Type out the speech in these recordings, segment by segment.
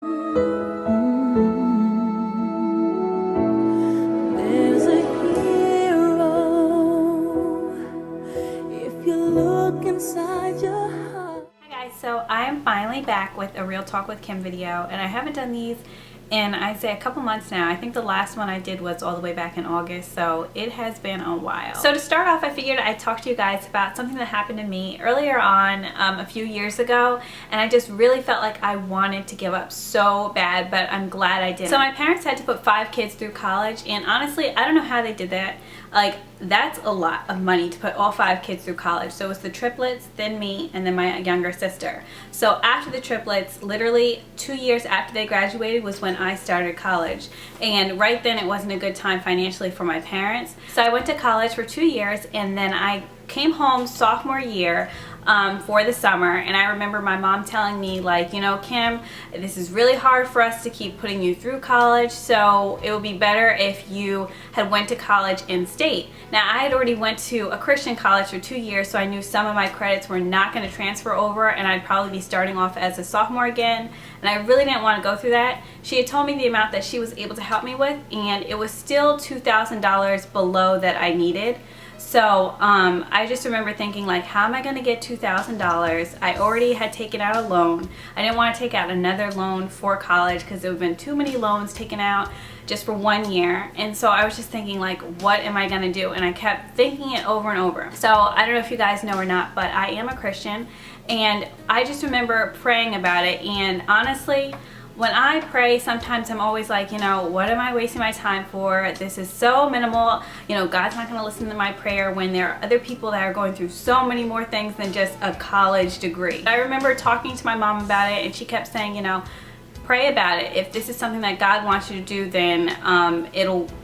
There's a hero if you look inside your heart. Hi guys, so I am finally back with a Real Talk with Kim video, and I haven't done these in, I'd say, a couple months now. I think the last one I did was all the way back in August, so it has been a while. So to start off, I figured I'd talk to you guys about something that happened to me earlier on a few years ago, and I just really felt like I wanted to give up so bad, but I'm glad I didn't. So my parents had to put 5 kids through college, and honestly, I don't know how they did that. Like, that's a lot of money to put all 5 kids through college. So it was the triplets, then me, and then my younger sister. So after the triplets, literally 2 years after they graduated was when I started college. And right then it wasn't a good time financially for my parents. So I went to college for 2 years, and then I came home sophomore year for the summer, and I remember my mom telling me, like, you know, Kim, this is really hard for us to keep putting you through college, so it would be better if you had went to college in state. Now, I had already went to a Christian college for 2 years, so I knew some of my credits were not going to transfer over, and I'd probably be starting off as a sophomore again, and I really didn't want to go through that. She had told me the amount that she was able to help me with, and it was still $2,000 below that I needed. So I just remember thinking, like, how am I going to get $2,000? I already had taken out a loan. I didn't want to take out another loan for college because there would have been too many loans taken out just for 1 year. And so I was just thinking, like, what am I going to do? And I kept thinking it over and over. So I don't know if you guys know or not, but I am a Christian. And I just remember praying about it. And honestly, when I pray, sometimes I'm always like, you know, what am I wasting my time for? This is so minimal. You know, God's not going to listen to my prayer when there are other people that are going through so many more things than just a college degree. I remember talking to my mom about it, and she kept saying, you know, pray about it. If this is something that God wants you to do, then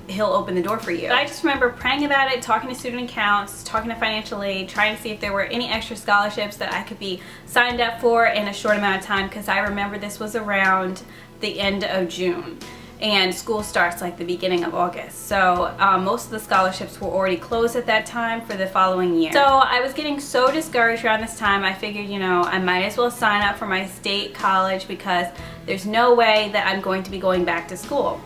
He'll open the door for you. But I just remember praying about it, talking to student accounts, talking to financial aid, trying to see if there were any extra scholarships that I could be signed up for in a short amount of time, because I remember this was around the end of June. And school starts like the beginning of August. So most of the scholarships were already closed at that time for the following year. So I was getting so discouraged around this time, I figured, you know, I might as well sign up for my state college because there's no way that I'm going to be going back to school.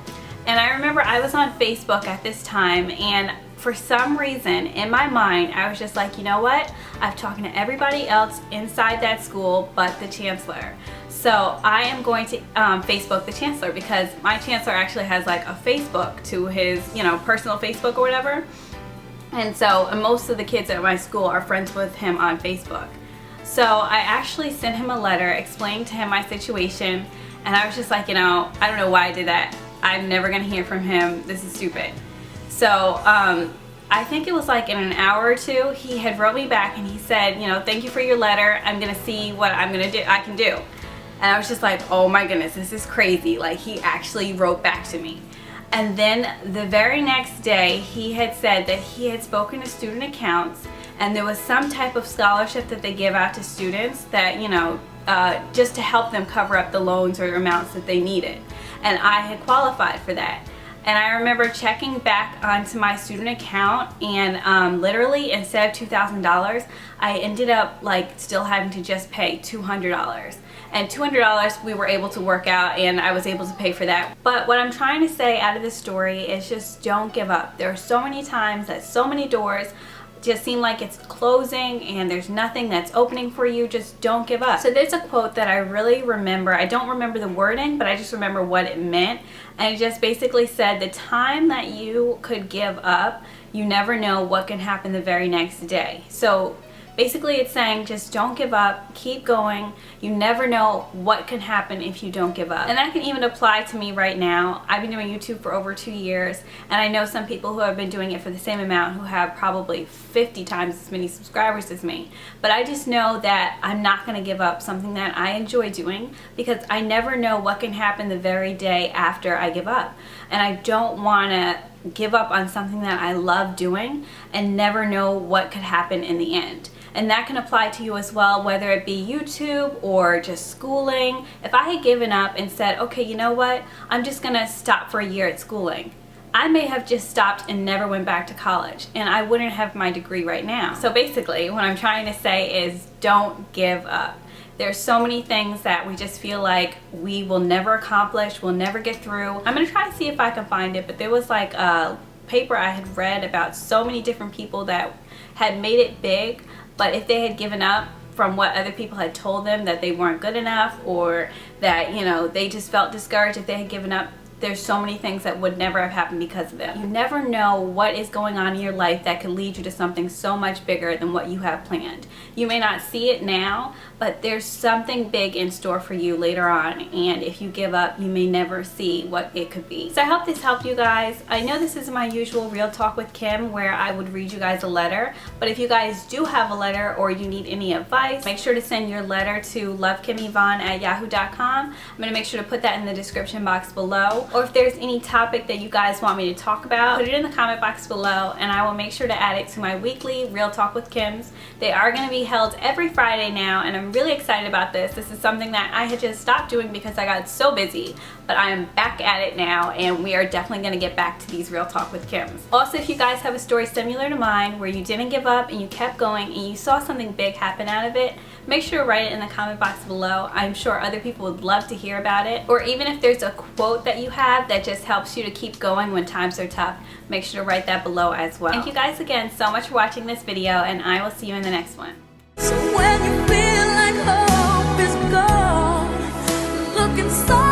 And I remember I was on Facebook at this time, and for some reason in my mind I was just like, you know what, I've talked to everybody else inside that school but the chancellor. So I am going to Facebook the chancellor, because my chancellor actually has like a Facebook to his, you know, personal Facebook or whatever. And so most of the kids at my school are friends with him on Facebook. So I actually sent him a letter explaining to him my situation, and I was just like, you know, I don't know why I did that. I'm never going to hear from him. This is stupid. So I think it was like in an hour or two, he had wrote me back and he said, you know, thank you for your letter. I'm going to see what I can do. And I was just like, oh my goodness, this is crazy. Like, he actually wrote back to me. And then the very next day, he had said that he had spoken to student accounts, and there was some type of scholarship that they give out to students that, you know, just to help them cover up the loans or amounts that they needed. And I had qualified for that. And I remember checking back onto my student account, and literally instead of $2,000, I ended up like still having to just pay $200. And $200 we were able to work out, and I was able to pay for that. But what I'm trying to say out of this story is just don't give up. There are so many times that so many doors just seem like it's closing and there's nothing that's opening for you. Just don't give up. So there's a quote that I really remember. I don't remember the wording, but I just remember what it meant. And it just basically said, the time that you could give up, you never know what can happen the very next day. So basically it's saying, just don't give up, keep going. You never know what can happen if you don't give up. And that can even apply to me right now. I've been doing YouTube for over 2 years, and I know some people who have been doing it for the same amount who have probably 50 times as many subscribers as me. But I just know that I'm not going to give up something that I enjoy doing, because I never know what can happen the very day after I give up. And I don't want to give up on something that I love doing and never know what could happen in the end. And that can apply to you as well, whether it be YouTube or just schooling. If I had given up and said, okay, you know what, I'm just gonna stop for a year at schooling, I may have just stopped and never went back to college, and I wouldn't have my degree right now. So basically what I'm trying to say is, don't give up. There's so many things that we just feel like we will never accomplish, we'll never get through. I'm gonna try to see if I can find it, but there was like a paper I had read about so many different people that had made it big, but if they had given up from what other people had told them, that they weren't good enough, or that, you know, they just felt discouraged if they had given up, there's so many things that would never have happened because of them. You never know what is going on in your life that could lead you to something so much bigger than what you have planned. You may not see it now, but there's something big in store for you later on, and if you give up, you may never see what it could be. So I hope this helped you guys. I know this isn't my usual Real Talk with Kim where I would read you guys a letter, but if you guys do have a letter or you need any advice, make sure to send your letter to lovekimyvonne@yahoo.com. I'm going to make sure to put that in the description box below. Or if there's any topic that you guys want me to talk about, put it in the comment box below and I will make sure to add it to my weekly Real Talk with Kims. They are going to be held every Friday now, and I'm really excited about this. This is something that I had just stopped doing because I got so busy, but I am back at it now, and we are definitely going to get back to these Real Talk with Kims. Also, if you guys have a story similar to mine where you didn't give up and you kept going and you saw something big happen out of it, make sure to write it in the comment box below. I'm sure other people would love to hear about it. Or even if there's a quote that you have that just helps you to keep going when times are tough, make sure to write that below as well. Thank you guys again so much for watching this video, and I will see you in the next one. So when you feel like hope is gone, look inside.